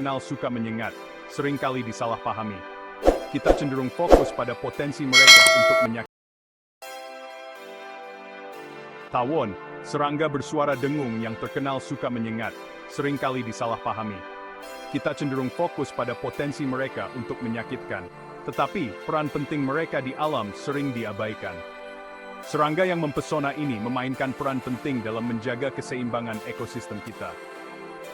terkenal suka menyengat, seringkali disalahpahami. Kita cenderung fokus pada potensi mereka untuk menyakiti. Tawon, serangga bersuara dengung yang terkenal suka menyengat, seringkali disalahpahami. Kita cenderung fokus pada potensi mereka untuk menyakitkan, tetapi peran penting mereka di alam sering diabaikan. Serangga yang mempesona ini memainkan peran penting dalam menjaga keseimbangan ekosistem kita.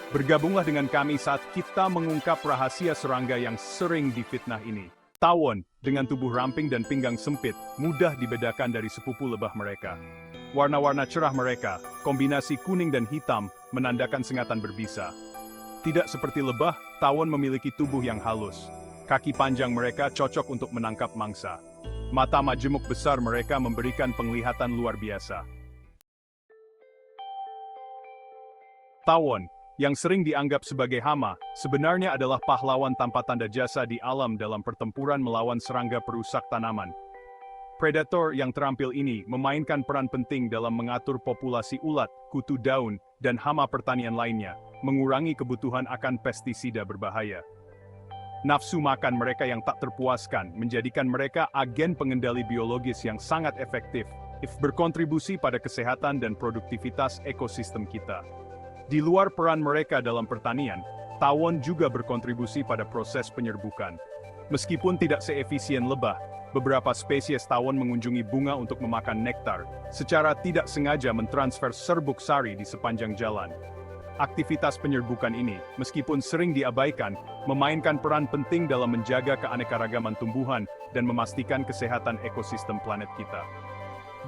Bergabunglah dengan kami saat kita mengungkap rahasia serangga yang sering difitnah ini. Tawon, dengan tubuh ramping dan pinggang sempit, mudah dibedakan dari sepupu lebah mereka. Warna-warna cerah mereka, kombinasi kuning dan hitam, menandakan sengatan berbisa. Tidak seperti lebah, tawon memiliki tubuh yang halus. Kaki panjang mereka cocok untuk menangkap mangsa. Mata majemuk besar mereka memberikan penglihatan luar biasa. Tawon, yang sering dianggap sebagai hama, sebenarnya adalah pahlawan tanpa tanda jasa di alam dalam pertempuran melawan serangga perusak tanaman. Predator yang terampil ini memainkan peran penting dalam mengatur populasi ulat, kutu daun, dan hama pertanian lainnya, mengurangi kebutuhan akan pestisida berbahaya. Nafsu makan mereka yang tak terpuaskan menjadikan mereka agen pengendali biologis yang sangat efektif, berkontribusi pada kesehatan dan produktivitas ekosistem kita. Di luar peran mereka dalam pertanian, tawon juga berkontribusi pada proses penyerbukan. Meskipun tidak seefisien lebah, beberapa spesies tawon mengunjungi bunga untuk memakan nektar, secara tidak sengaja mentransfer serbuk sari di sepanjang jalan. Aktivitas penyerbukan ini, meskipun sering diabaikan, memainkan peran penting dalam menjaga keanekaragaman tumbuhan dan memastikan kesehatan ekosistem planet kita.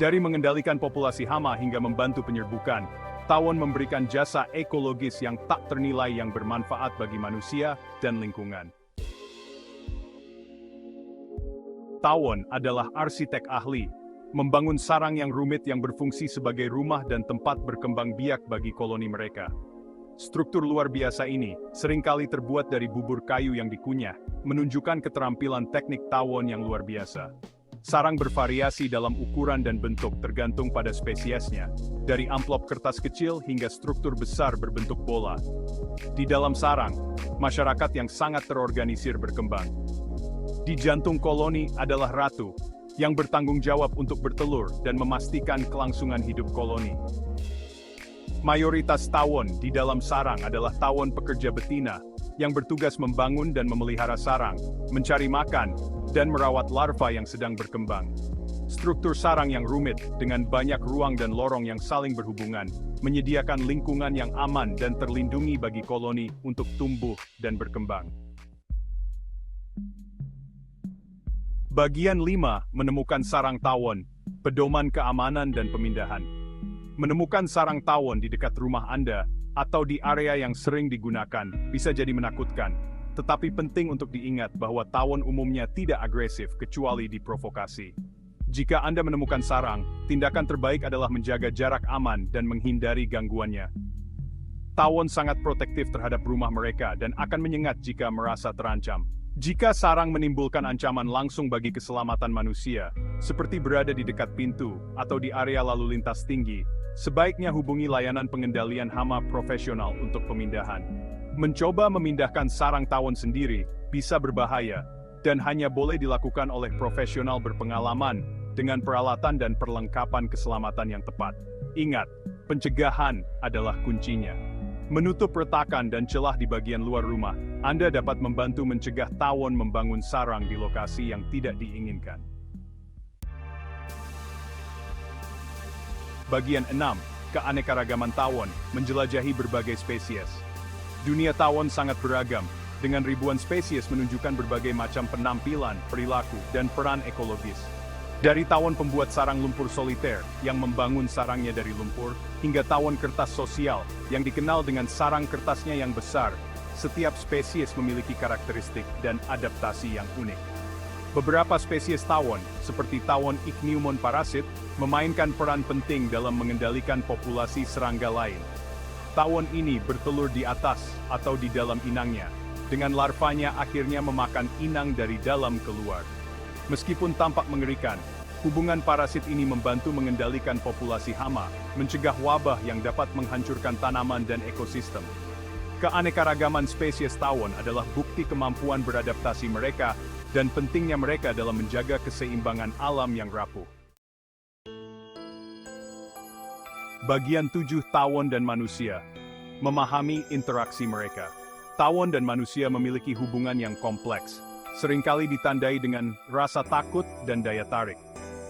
Dari mengendalikan populasi hama hingga membantu penyerbukan, tawon memberikan jasa ekologis yang tak ternilai yang bermanfaat bagi manusia dan lingkungan. Tawon adalah arsitek ahli, membangun sarang yang rumit yang berfungsi sebagai rumah dan tempat berkembang biak bagi koloni mereka. Struktur luar biasa ini seringkali terbuat dari bubur kayu yang dikunyah, menunjukkan keterampilan teknik tawon yang luar biasa. Sarang bervariasi dalam ukuran dan bentuk tergantung pada spesiesnya, dari amplop kertas kecil hingga struktur besar berbentuk bola. Di dalam sarang, masyarakat yang sangat terorganisir berkembang. Di jantung koloni adalah ratu, yang bertanggung jawab untuk bertelur dan memastikan kelangsungan hidup koloni. Mayoritas tawon di dalam sarang adalah tawon pekerja betina, yang bertugas membangun dan memelihara sarang, mencari makan, dan merawat larva yang sedang berkembang. Struktur sarang yang rumit, dengan banyak ruang dan lorong yang saling berhubungan, menyediakan lingkungan yang aman dan terlindungi bagi koloni untuk tumbuh dan berkembang. Bagian 5, menemukan sarang tawon, pedoman keamanan dan pemindahan. Menemukan sarang tawon di dekat rumah Anda, atau di area yang sering digunakan, bisa jadi menakutkan. Tetapi penting untuk diingat bahwa tawon umumnya tidak agresif kecuali diprovokasi. Jika Anda menemukan sarang, tindakan terbaik adalah menjaga jarak aman dan menghindari gangguannya. Tawon sangat protektif terhadap rumah mereka dan akan menyengat jika merasa terancam. Jika sarang menimbulkan ancaman langsung bagi keselamatan manusia, seperti berada di dekat pintu atau di area lalu lintas tinggi, sebaiknya hubungi layanan pengendalian hama profesional untuk pemindahan. Mencoba memindahkan sarang tawon sendiri bisa berbahaya, dan hanya boleh dilakukan oleh profesional berpengalaman dengan peralatan dan perlengkapan keselamatan yang tepat. Ingat, pencegahan adalah kuncinya. Menutup retakan dan celah di bagian luar rumah, Anda dapat membantu mencegah tawon membangun sarang di lokasi yang tidak diinginkan. Bagian 6, keanekaragaman tawon, menjelajahi berbagai spesies. Dunia tawon sangat beragam, dengan ribuan spesies menunjukkan berbagai macam penampilan, perilaku, dan peran ekologis. Dari tawon pembuat sarang lumpur soliter, yang membangun sarangnya dari lumpur, hingga tawon kertas sosial, yang dikenal dengan sarang kertasnya yang besar, setiap spesies memiliki karakteristik dan adaptasi yang unik. Beberapa spesies tawon, seperti tawon ichneumon parasit, memainkan peran penting dalam mengendalikan populasi serangga lain. Tawon ini bertelur di atas atau di dalam inangnya, dengan larvanya akhirnya memakan inang dari dalam keluar. Meskipun tampak mengerikan, hubungan parasit ini membantu mengendalikan populasi hama, mencegah wabah yang dapat menghancurkan tanaman dan ekosistem. Keanekaragaman spesies tawon adalah bukti kemampuan beradaptasi mereka dan pentingnya mereka dalam menjaga keseimbangan alam yang rapuh. Bagian 7 tawon dan manusia. Memahami interaksi mereka. Tawon dan manusia memiliki hubungan yang kompleks, seringkali ditandai dengan rasa takut dan daya tarik.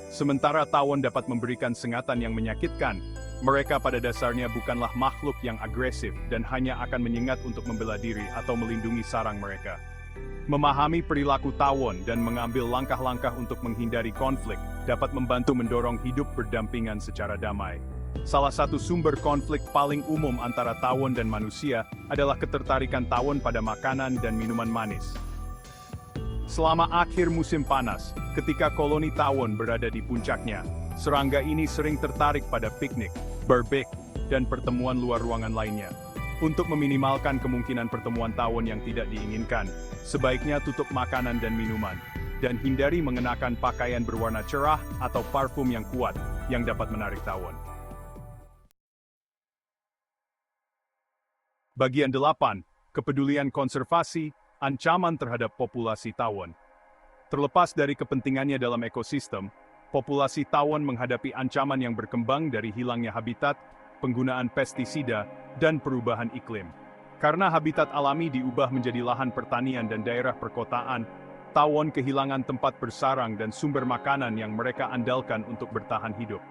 Sementara tawon dapat memberikan sengatan yang menyakitkan, mereka pada dasarnya bukanlah makhluk yang agresif dan hanya akan menyengat untuk membela diri atau melindungi sarang mereka. Memahami perilaku tawon dan mengambil langkah-langkah untuk menghindari konflik dapat membantu mendorong hidup berdampingan secara damai. Salah satu sumber konflik paling umum antara tawon dan manusia adalah ketertarikan tawon pada makanan dan minuman manis. Selama akhir musim panas, ketika koloni tawon berada di puncaknya, serangga ini sering tertarik pada piknik, barbecue, dan pertemuan luar ruangan lainnya. Untuk meminimalkan kemungkinan pertemuan tawon yang tidak diinginkan, sebaiknya tutup makanan dan minuman, dan hindari mengenakan pakaian berwarna cerah atau parfum yang kuat yang dapat menarik tawon. Bagian 8. Kepedulian konservasi, ancaman terhadap populasi tawon. Terlepas dari kepentingannya dalam ekosistem, populasi tawon menghadapi ancaman yang berkembang dari hilangnya habitat, penggunaan pestisida, dan perubahan iklim. Karena habitat alami diubah menjadi lahan pertanian dan daerah perkotaan, tawon kehilangan tempat bersarang dan sumber makanan yang mereka andalkan untuk bertahan hidup.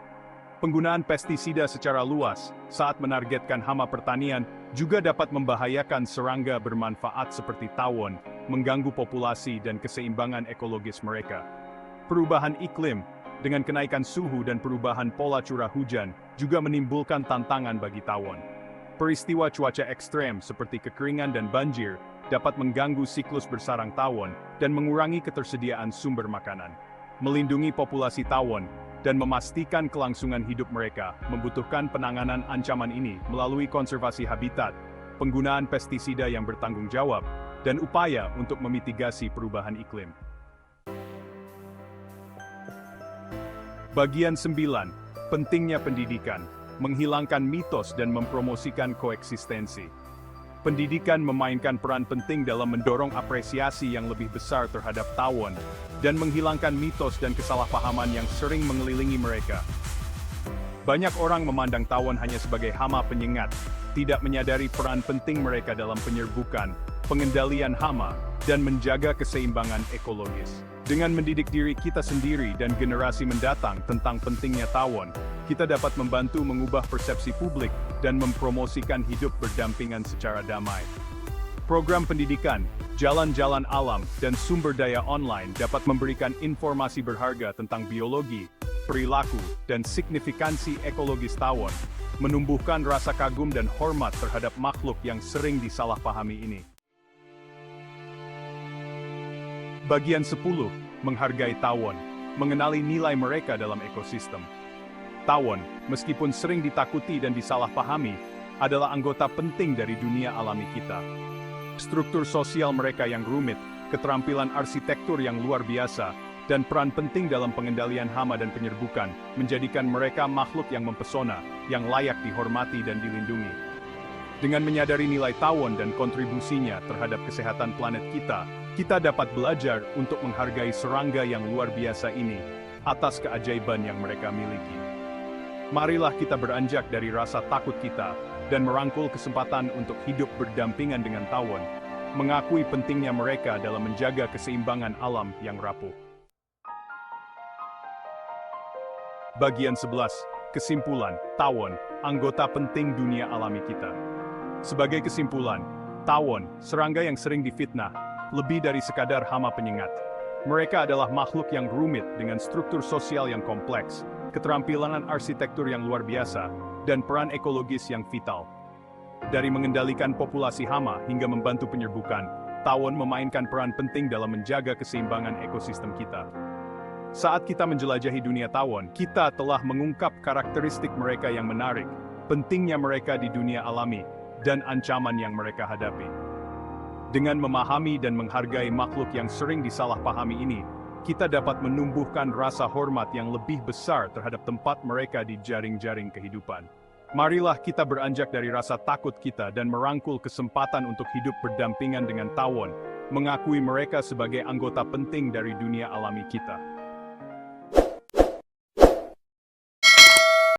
Penggunaan pestisida secara luas saat menargetkan hama pertanian juga dapat membahayakan serangga bermanfaat seperti tawon, mengganggu populasi dan keseimbangan ekologis mereka. Perubahan iklim, dengan kenaikan suhu dan perubahan pola curah hujan, juga menimbulkan tantangan bagi tawon. Peristiwa cuaca ekstrem seperti kekeringan dan banjir dapat mengganggu siklus bersarang tawon dan mengurangi ketersediaan sumber makanan. Melindungi populasi tawon dan memastikan kelangsungan hidup mereka membutuhkan penanganan ancaman ini melalui konservasi habitat, penggunaan pestisida yang bertanggung jawab, dan upaya untuk memitigasi perubahan iklim. Bagian 9. Pentingnya pendidikan, menghilangkan mitos dan mempromosikan koeksistensi. Pendidikan memainkan peran penting dalam mendorong apresiasi yang lebih besar terhadap tawon, dan menghilangkan mitos dan kesalahpahaman yang sering mengelilingi mereka. Banyak orang memandang tawon hanya sebagai hama penyengat, tidak menyadari peran penting mereka dalam penyerbukan, pengendalian hama, dan menjaga keseimbangan ekologis. Dengan mendidik diri kita sendiri dan generasi mendatang tentang pentingnya tawon, kita dapat membantu mengubah persepsi publik dan mempromosikan hidup berdampingan secara damai. Program pendidikan, jalan-jalan alam, dan sumber daya online dapat memberikan informasi berharga tentang biologi, perilaku, dan signifikansi ekologis tawon, menumbuhkan rasa kagum dan hormat terhadap makhluk yang sering disalahpahami ini. Bagian 10. Menghargai tawon, mengenali nilai mereka dalam ekosistem. Tawon, meskipun sering ditakuti dan disalahpahami, adalah anggota penting dari dunia alami kita. Struktur sosial mereka yang rumit, keterampilan arsitektur yang luar biasa, dan peran penting dalam pengendalian hama dan penyerbukan, menjadikan mereka makhluk yang mempesona, yang layak dihormati dan dilindungi. Dengan menyadari nilai tawon dan kontribusinya terhadap kesehatan planet kita dapat belajar untuk menghargai serangga yang luar biasa ini, atas keajaiban yang mereka miliki. Marilah kita beranjak dari rasa takut kita, dan merangkul kesempatan untuk hidup berdampingan dengan tawon, mengakui pentingnya mereka dalam menjaga keseimbangan alam yang rapuh. Bagian 11. Kesimpulan, tawon, anggota penting dunia alami kita. Sebagai kesimpulan, tawon, serangga yang sering difitnah, lebih dari sekadar hama penyengat. Mereka adalah makhluk yang rumit dengan struktur sosial yang kompleks, keterampilan arsitektur yang luar biasa, dan peran ekologis yang vital. Dari mengendalikan populasi hama hingga membantu penyerbukan, tawon memainkan peran penting dalam menjaga keseimbangan ekosistem kita. Saat kita menjelajahi dunia tawon, kita telah mengungkap karakteristik mereka yang menarik, pentingnya mereka di dunia alami, dan ancaman yang mereka hadapi. Dengan memahami dan menghargai makhluk yang sering disalahpahami ini, kita dapat menumbuhkan rasa hormat yang lebih besar terhadap tempat mereka di jaring-jaring kehidupan. Marilah kita beranjak dari rasa takut kita dan merangkul kesempatan untuk hidup berdampingan dengan tawon, mengakui mereka sebagai anggota penting dari dunia alami kita.